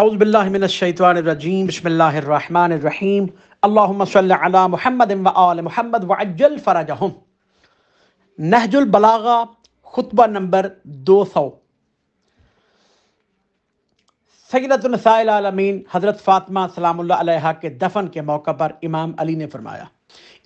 اعوذ باللہ من الشیطان الرجیم، بسم اللہ الرحمن الرحیم، اللہم صلی علی محمد و آل محمد وعجل فرجہم۔ نہج البلاغہ خطبہ نمبر 200۔ سیدۃ النساء العالمین حضرت فاطمہ سلام اللہ علیہا کے دفن کے موقع پر امام علی نے فرمایا،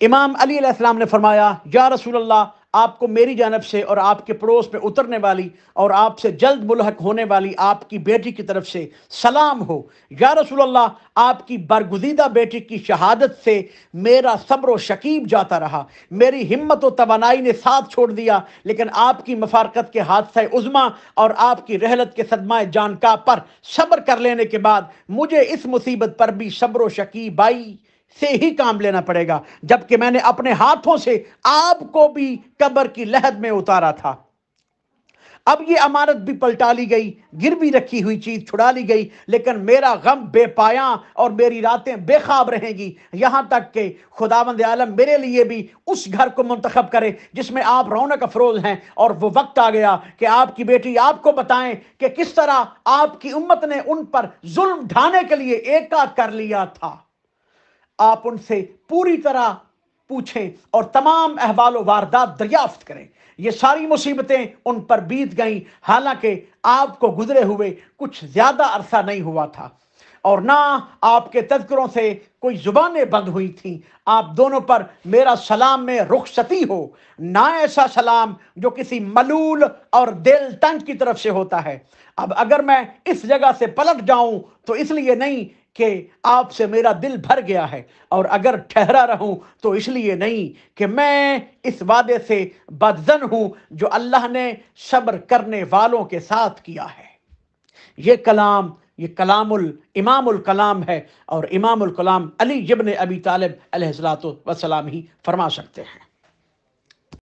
امام علی علیہ السلام نے فرمایا، یا رسول اللہ، آپ کو میری جانب سے اور آپ کے پڑوس میں اترنے والی اور آپ سے جلد ملحق ہونے والی آپ کی بیٹی کی طرف سے سلام ہو۔ یا رسول اللہ، آپ کی برگزیدہ بیٹی کی شہادت سے میرا صبر و شکیب جاتا رہا، میری ہمت و توانائی نے ساتھ چھوڑ دیا، لیکن آپ کی مفارقت کے حادثہ عظمیٰ اور آپ کی رحلت کے صدمہ جان کا پر صبر کر لینے کے بعد مجھے اس مصیبت پر بھی صبر و شکیبائی سے ہی کام لینا پڑے گا، جبکہ میں نے اپنے ہاتھوں سے آپ کو بھی قبر کی لحد میں اتارا تھا۔ اب یہ امانت بھی پلٹا لی گئی، گروی رکھی ہوئی چیز چھڑا لی گئی، لیکن میرا غم بے پایاں اور میری راتیں بے خواب رہیں گی، یہاں تک کہ خداوند عالم میرے لیے بھی اس گھر کو منتخب کرے جس میں آپ رونق افروز ہیں۔ اور وہ وقت آ گیا کہ آپ کی بیٹی آپ کو بتائیں کہ کس طرح آپ کی امت نے ان پر ظلم ڈھانے کے لیے ایکا کر لیا تھا۔ آپ ان سے پوری طرح پوچھیں اور تمام احوال و واردات دریافت کریں۔ یہ ساری مصیبتیں ان پر بیت گئیں، حالانکہ آپ کو گزرے ہوئے کچھ زیادہ عرصہ نہیں ہوا تھا، اور نہ آپ کے تذکروں سے کوئی زبانیں بند ہوئی تھیں۔ آپ دونوں پر میرا سلام میں رخصتی ہو، نہ ایسا سلام جو کسی ملول اور دل تنگ کی طرف سے ہوتا ہے۔ اب اگر میں اس جگہ سے پلٹ جاؤں تو اس لیے نہیں کہ آپ سے میرا دل بھر گیا ہے، اور اگر ٹھہرا رہوں تو اس لیے نہیں کہ میں اس وعدے سے بدظن ہوں جو اللہ نے صبر کرنے والوں کے ساتھ کیا ہے۔ یہ کلام امام الکلام ہے، اور امام الکلام علی ابن ابی طالب علیہ الصلوۃ والسلام ہی فرما سکتے ہیں۔